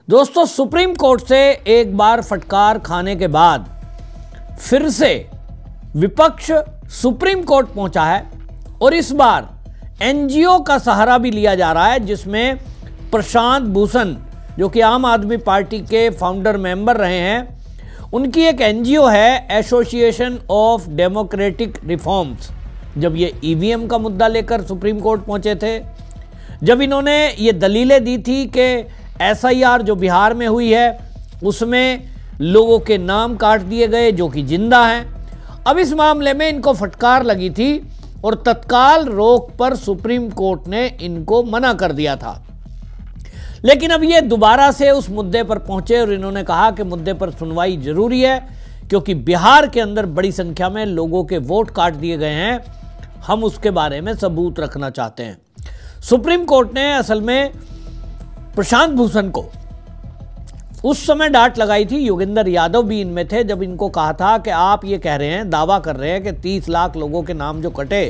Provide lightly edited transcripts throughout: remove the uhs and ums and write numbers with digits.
दोस्तों, supreme court से एक बार फटकार खाने के बाद फिर से विपक्ष सुप्रीम कोर्ट पहुंचा है और इस बार एनजीओ का सहारा भी लिया जा रहा है, जिसमें प्रशांत भूषण जो कि आम आदमी पार्टी के फाउंडर मेंबर रहे हैं, उनकी एक एनजीओ है एसोसिएशन ऑफ डेमोक्रेटिक रिफॉर्म्स। जब ये ईवीएम का मुद्दा लेकर सुप्रीम कोर्ट पहुंचे थे, जब इन्होंने ये दलीलें दी थी कि एसआईआर जो बिहार में हुई है उसमें लोगों के नाम काट दिए गए जो कि जिंदा हैं, अब इस मामले में इनको फटकार लगी थी और तत्काल रोक पर सुप्रीम कोर्ट ने इनको मना कर दिया था। लेकिन अब ये दोबारा से उस मुद्दे पर पहुंचे और इन्होंने कहा कि मुद्दे पर सुनवाई जरूरी है क्योंकि बिहार के अंदर बड़ी संख्या में लोगों के वोट काट दिए गए हैं, हम उसके बारे में सबूत रखना चाहते हैं। सुप्रीम कोर्ट ने असल में प्रशांत भूषण को उस समय डांट लगाई थी, योगेंद्र यादव भी इनमें थे, जब इनको कहा था कि आप ये कह रहे हैं, दावा कर रहे हैं कि 30 लाख लोगों के नाम जो कटे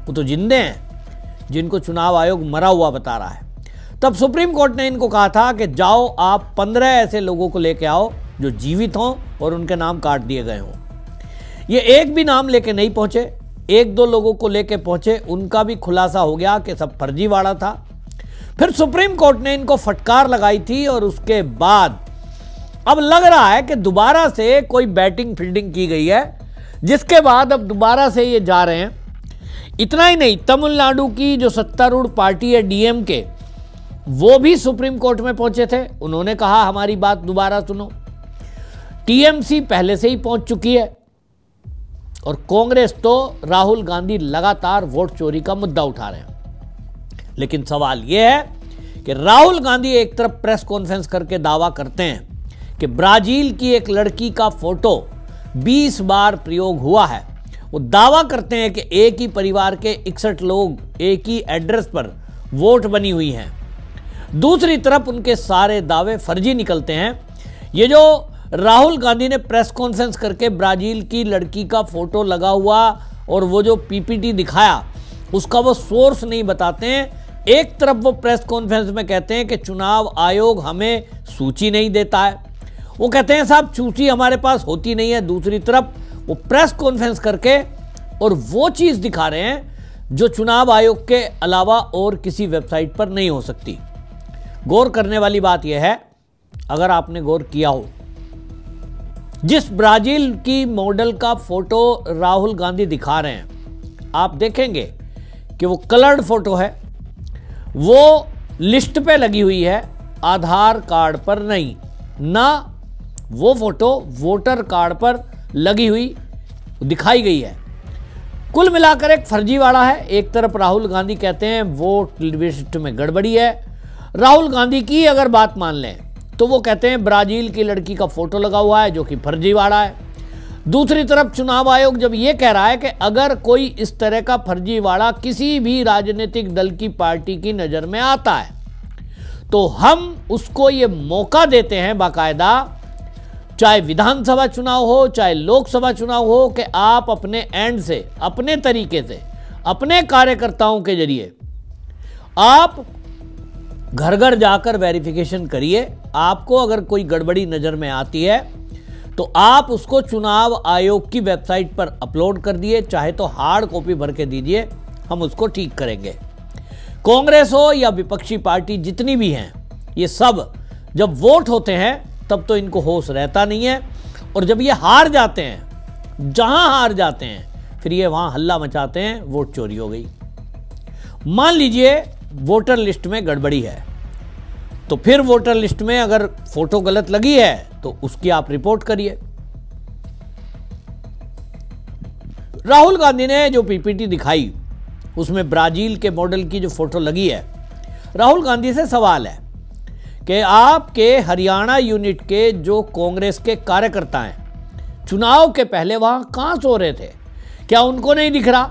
वो तो जिंदे हैं, जिनको चुनाव आयोग मरा हुआ बता रहा है। तब सुप्रीम कोर्ट ने इनको कहा था कि जाओ आप 15 ऐसे लोगों को लेके आओ जो जीवित हों और उनके नाम काट दिए गए हों। ये एक भी नाम लेके नहीं पहुंचे, 1-2 लोगों को लेके पहुंचे, उनका भी खुलासा हो गया कि सब फर्जीवाड़ा था। फिर सुप्रीम कोर्ट ने इनको फटकार लगाई थी और उसके बाद अब लग रहा है कि दोबारा से कोई बैटिंग फील्डिंग की गई है, जिसके बाद अब दोबारा से ये जा रहे हैं। इतना ही नहीं, तमिलनाडु की जो सत्तारूढ़ पार्टी है डीएमके, वो भी सुप्रीम कोर्ट में पहुंचे थे। उन्होंने कहा हमारी बात दोबारा सुनो। टीएमसी पहले से ही पहुंच चुकी है और कांग्रेस तो राहुल गांधी लगातार वोट चोरी का मुद्दा उठा रहे हैं। लेकिन सवाल यह है कि राहुल गांधी एक तरफ प्रेस कॉन्फ्रेंस करके दावा करते हैं कि ब्राजील की एक लड़की का फोटो 20 बार प्रयोग हुआ है। वो दावा करते हैं कि एक ही परिवार के 61 लोग एक ही एड्रेस पर वोट बनी हुई हैं। दूसरी तरफ उनके सारे दावे फर्जी निकलते हैं। ये जो राहुल गांधी ने प्रेस कॉन्फ्रेंस करके ब्राजील की लड़की का फोटो लगा हुआ और वो जो पीपीटी दिखाया उसका वो सोर्स नहीं बताते हैं। एक तरफ वो प्रेस कॉन्फ्रेंस में कहते हैं कि चुनाव आयोग हमें सूची नहीं देता है, वो कहते हैं साहब सूची हमारे पास होती नहीं है। दूसरी तरफ वो प्रेस कॉन्फ्रेंस करके और वो चीज़ दिखा रहे हैं जो चुनाव आयोग के अलावा और किसी वेबसाइट पर नहीं हो सकती। गौर करने वाली बात यह है, अगर आपने गौर किया हो, जिस ब्राजील की मॉडल का फोटो राहुल गांधी दिखा रहे हैं, आप देखेंगे कि वो कलर्ड फोटो है, वो लिस्ट पे लगी हुई है, आधार कार्ड पर नहीं, ना वो फोटो वोटर कार्ड पर लगी हुई दिखाई गई है। कुल मिलाकर एक फर्जीवाड़ा है। एक तरफ राहुल गांधी कहते हैं वोट लिस्ट में गड़बड़ी है। राहुल गांधी की अगर बात मान लें तो वो कहते हैं ब्राजील की लड़की का फोटो लगा हुआ है जो कि फर्जीवाड़ा है। दूसरी तरफ चुनाव आयोग जब ये कह रहा है कि अगर कोई इस तरह का फर्जीवाड़ा किसी भी राजनीतिक दल की पार्टी की नज़र में आता है तो हम उसको ये मौका देते हैं बाकायदा, चाहे विधानसभा चुनाव हो चाहे लोकसभा चुनाव हो, कि आप अपने एंड से, अपने तरीके से, अपने कार्यकर्ताओं के जरिए आप घर घर जाकर वेरिफिकेशन करिए। आपको अगर कोई गड़बड़ी नज़र में आती है तो आप उसको चुनाव आयोग की वेबसाइट पर अपलोड कर दिए, चाहे तो हार्ड कॉपी भर के दीजिए, हम उसको ठीक करेंगे। कांग्रेस हो या विपक्षी पार्टी जितनी भी हैं, ये सब जब वोट होते हैं तब तो इनको होश रहता नहीं है, और जब ये हार जाते हैं, जहां हार जाते हैं, फिर ये वहां हल्ला मचाते हैं वोट चोरी हो गई। मान लीजिए वोटर लिस्ट में गड़बड़ी है, तो फिर वोटर लिस्ट में अगर फोटो गलत लगी है तो उसकी आप रिपोर्ट करिए। राहुल गांधी ने जो पीपीटी दिखाई उसमें ब्राजील के मॉडल की जो फोटो लगी है, राहुल गांधी से सवाल है कि आपके हरियाणा यूनिट के जो कांग्रेस के कार्यकर्ता हैं, चुनाव के पहले वहां कहां सो रहे थे? क्या उनको नहीं दिख रहा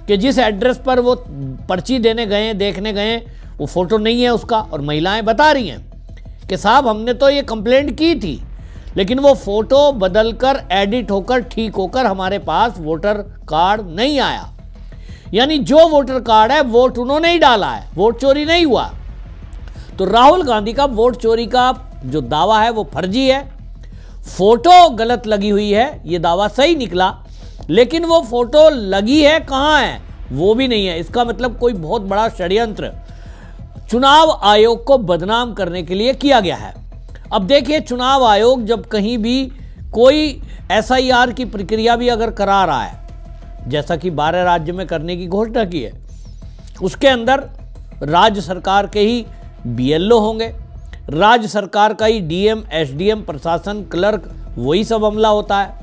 कि जिस एड्रेस पर वो पर्ची देने गए, देखने गए, वो फोटो नहीं है उसका? और महिलाएं बता रही हैं कि साहब हमने तो ये कंप्लेंट की थी, लेकिन वो फोटो बदलकर, एडिट होकर, ठीक होकर हमारे पास वोटर कार्ड नहीं आया। यानी जो वोटर कार्ड है वोट उन्होंने ही डाला है, वोट चोरी नहीं हुआ। तो राहुल गांधी का वोट चोरी का जो दावा है वो फर्जी है, फोटो गलत लगी हुई है, ये दावा सही निकला, लेकिन वो फोटो लगी है कहाँ है वो भी नहीं है। इसका मतलब कोई बहुत बड़ा षड्यंत्र चुनाव आयोग को बदनाम करने के लिए किया गया है। अब देखिए, चुनाव आयोग जब कहीं भी कोई SIR की प्रक्रिया भी अगर करा रहा है, जैसा कि 12 राज्य में करने की घोषणा की है, उसके अंदर राज्य सरकार के ही BLO होंगे, राज्य सरकार का ही DM, SDM, प्रशासन, क्लर्क, वही सब अमला होता है।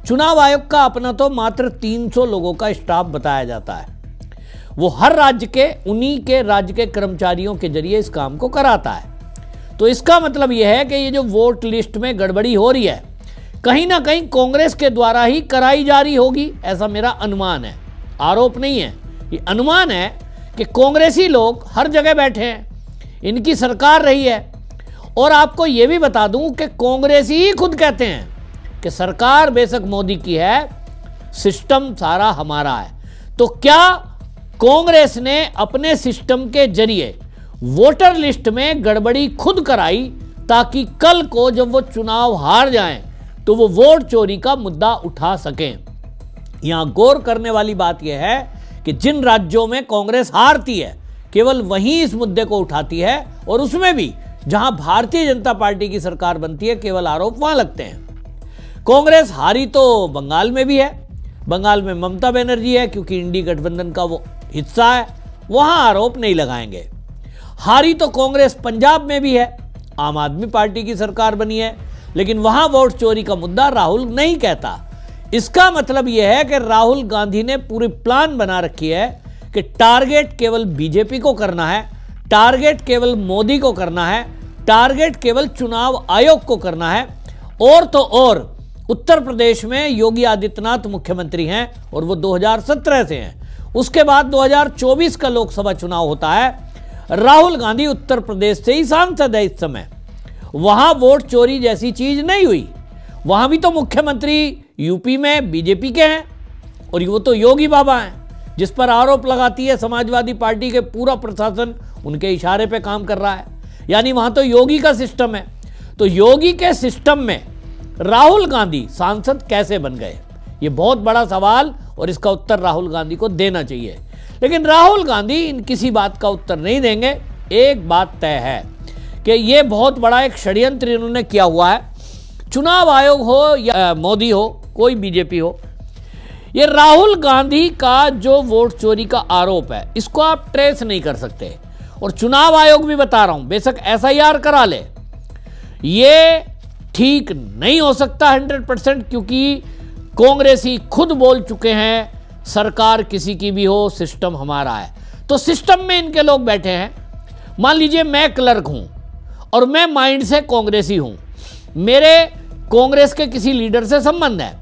चुनाव आयोग का अपना तो मात्र 300 लोगों का स्टाफ बताया जाता है। वो हर राज्य के उन्हीं के राज्य के कर्मचारियों के जरिए इस काम को कराता है। तो इसका मतलब यह है कि ये जो वोट लिस्ट में गड़बड़ी हो रही है, कहीं ना कहीं कांग्रेस के द्वारा ही कराई जा रही होगी, ऐसा मेरा अनुमान है, आरोप नहीं है, ये अनुमान है कि कांग्रेसी लोग हर जगह बैठे हैं, इनकी सरकार रही है। और आपको ये भी बता दूं कि कांग्रेसी ही खुद कहते हैं कि सरकार बेशक मोदी की है, सिस्टम सारा हमारा है। तो क्या कांग्रेस ने अपने सिस्टम के जरिए वोटर लिस्ट में गड़बड़ी खुद कराई ताकि कल को जब वो चुनाव हार जाएं तो वो वोट चोरी का मुद्दा उठा सकें? यहां गौर करने वाली बात यह है कि जिन राज्यों में कांग्रेस हारती है केवल वहीं इस मुद्दे को उठाती है, और उसमें भी जहां भारतीय जनता पार्टी की सरकार बनती है केवल आरोप वहां लगते हैं। कांग्रेस हारी तो बंगाल में भी है, बंगाल में ममता बनर्जी है क्योंकि इंडी गठबंधन का वो हिस्सा है, वहां आरोप नहीं लगाएंगे। हारी तो कांग्रेस पंजाब में भी है, आम आदमी पार्टी की सरकार बनी है, लेकिन वहां वोट चोरी का मुद्दा राहुल नहीं कहता। इसका मतलब यह है कि राहुल गांधी ने पूरी प्लान बना रखी है कि टारगेट केवल बीजेपी को करना है, टारगेट केवल मोदी को करना है, टारगेट केवल चुनाव आयोग को करना है। और तो और उत्तर प्रदेश में योगी आदित्यनाथ मुख्यमंत्री हैं और वो 2017 से हैं, उसके बाद 2024 का लोकसभा चुनाव होता है। राहुल गांधी उत्तर प्रदेश से ही सांसद है इस समय, वहां वोट चोरी जैसी चीज नहीं हुई, वहां भी तो मुख्यमंत्री यूपी में बीजेपी के हैं और वो तो योगी बाबा हैं, जिस पर आरोप लगाती है समाजवादी पार्टी के पूरा प्रशासन उनके इशारे पे काम कर रहा है, यानी वहां तो योगी का सिस्टम है। तो योगी के सिस्टम में राहुल गांधी सांसद कैसे बन गए, ये बहुत बड़ा सवाल, और इसका उत्तर राहुल गांधी को देना चाहिए। लेकिन राहुल गांधी इन किसी बात का उत्तर नहीं देंगे। एक बात तय है कि ये बहुत बड़ा एक षड्यंत्र इन्होंने किया हुआ है, चुनाव आयोग हो या मोदी हो, कोई बीजेपी हो, ये राहुल गांधी का जो वोट चोरी का आरोप है इसको आप ट्रेस नहीं कर सकते। और चुनाव आयोग भी बता रहा हूं, बेशक SIR करा ले, ये ठीक नहीं हो सकता 100%, क्योंकि कांग्रेसी खुद बोल चुके हैं सरकार किसी की भी हो, सिस्टम हमारा है। तो सिस्टम में इनके लोग बैठे हैं। मान लीजिए मैं क्लर्क हूं और मैं माइंड से कांग्रेसी हूं, मेरे कांग्रेस के किसी लीडर से संबंध है,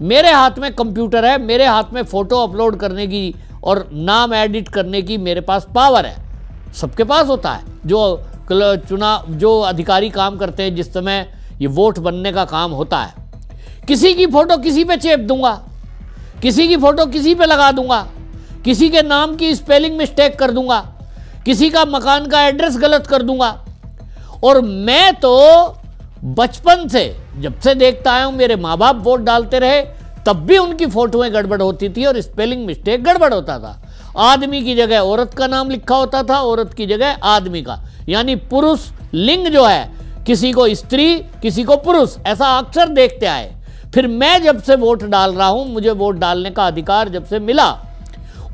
मेरे हाथ में कंप्यूटर है, मेरे हाथ में फोटो अपलोड करने की और नाम एडिट करने की मेरे पास पावर है, सबके पास होता है। जो अधिकारी काम करते हैं जिस समय ये वोट बनने का काम होता है, किसी की फोटो किसी पे चेप दूंगा, किसी की फोटो किसी पे लगा दूंगा, किसी के नाम की स्पेलिंग मिस्टेक कर दूंगा, किसी का मकान का एड्रेस गलत कर दूंगा। और मैं तो बचपन से जब से देखता आया हूं, मेरे माँ बाप वोट डालते रहे तब भी उनकी फोटोएं गड़बड़ होती थी और स्पेलिंग मिस्टेक गड़बड़ होता था। आदमी की जगह औरत का नाम लिखा होता था, औरत की जगह आदमी का, यानी पुरुष लिंग जो है, किसी को स्त्री किसी को पुरुष, ऐसा अक्सर देखते आए। फिर मैं जब से वोट डाल रहा हूं, मुझे वोट डालने का अधिकार जब से मिला,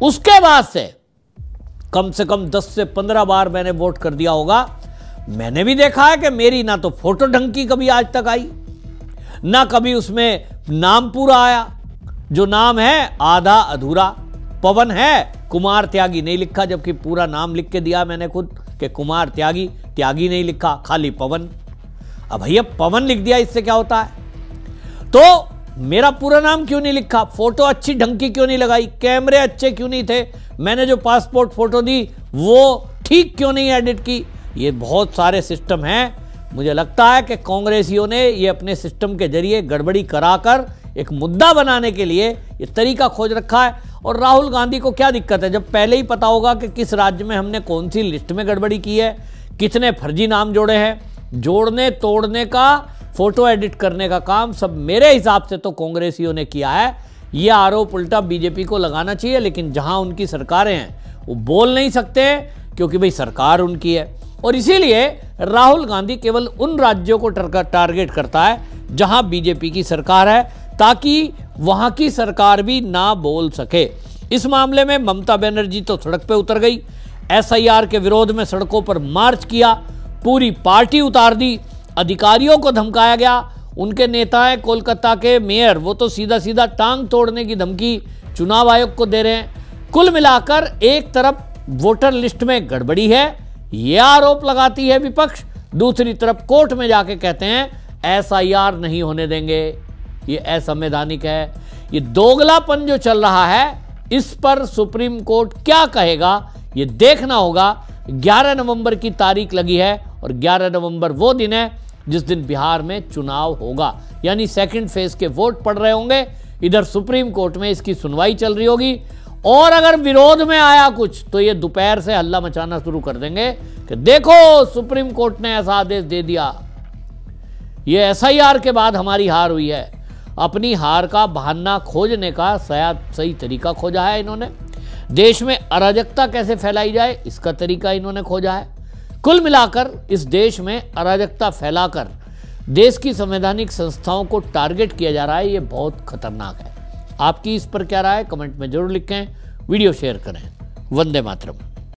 उसके बाद से कम 10 से 15 बार मैंने वोट कर दिया होगा। मैंने भी देखा है कि मेरी ना तो फोटो ढंग की कभी आज तक आई, ना कभी उसमें नाम पूरा आया, जो नाम है आधा अधूरा। पवन है, कुमार त्यागी नहीं लिखा, जबकि पूरा नाम लिख के दिया मैंने खुद कि कुमार त्यागी, त्यागी नहीं लिखा, खाली पवन। अब भैया पवन लिख दिया, इससे क्या होता है? तो मेरा पूरा नाम क्यों नहीं लिखा, फोटो अच्छी ढंग की क्यों नहीं लगाई, कैमरे अच्छे क्यों नहीं थे, मैंने जो पासपोर्ट फोटो दी वो ठीक क्यों नहीं एडिट की? ये बहुत सारे सिस्टम हैं। मुझे लगता है कि कांग्रेसियों ने ये अपने सिस्टम के जरिए गड़बड़ी कराकर एक मुद्दा बनाने के लिए ये तरीका खोज रखा है। और राहुल गांधी को क्या दिक्कत है, जब पहले ही पता होगा कि किस राज्य में हमने कौन सी लिस्ट में गड़बड़ी की है, कितने फर्जी नाम जोड़े हैं, जोड़ने तोड़ने का, फोटो एडिट करने का काम सब मेरे हिसाब से तो कांग्रेसियों ने किया है। ये आरोप उल्टा बीजेपी को लगाना चाहिए, लेकिन जहां उनकी सरकारें हैं वो बोल नहीं सकते क्योंकि भाई सरकार उनकी है। और इसीलिए राहुल गांधी केवल उन राज्यों को टारगेट करता है जहां बीजेपी की सरकार है, ताकि वहां की सरकार भी ना बोल सके। इस मामले में ममता बनर्जी तो सड़क पे उतर गई, एसआईआर के विरोध में सड़कों पर मार्च किया, पूरी पार्टी उतार दी, अधिकारियों को धमकाया गया। उनके नेता हैं कोलकाता के मेयर, वो तो सीधा सीधा टांग तोड़ने की धमकी चुनाव आयोग को दे रहे हैं। कुल मिलाकर एक तरफ वोटर लिस्ट में गड़बड़ी है, ये आरोप लगाती है विपक्ष, दूसरी तरफ कोर्ट में जाके कहते हैं एसआईआर नहीं होने देंगे, ये असंवैधानिक है। ये दोगलापन जो चल रहा है, इस पर सुप्रीम कोर्ट क्या कहेगा ये देखना होगा। 11 नवंबर की तारीख लगी है और 11 नवंबर वो दिन है जिस दिन बिहार में चुनाव होगा, यानी सेकंड फेज के वोट पड़ रहे होंगे। इधर सुप्रीम कोर्ट में इसकी सुनवाई चल रही होगी, और अगर विरोध में आया कुछ तो ये दोपहर से हल्ला मचाना शुरू कर देंगे कि देखो सुप्रीम कोर्ट ने ऐसा आदेश दे दिया। ये एसआईआर के बाद हमारी हार हुई है। अपनी हार का बहाना खोजने का शायद सही तरीका खोजा है इन्होंने। देश में अराजकता कैसे फैलाई जाए इसका तरीका इन्होंने खोजा है। कुल मिलाकर इस देश में अराजकता फैलाकर देश की संवैधानिक संस्थाओं को टारगेट किया जा रहा है, ये बहुत खतरनाक है। आपकी इस पर क्या राय है कमेंट में जरूर लिखें, वीडियो शेयर करें। वंदे मातरम।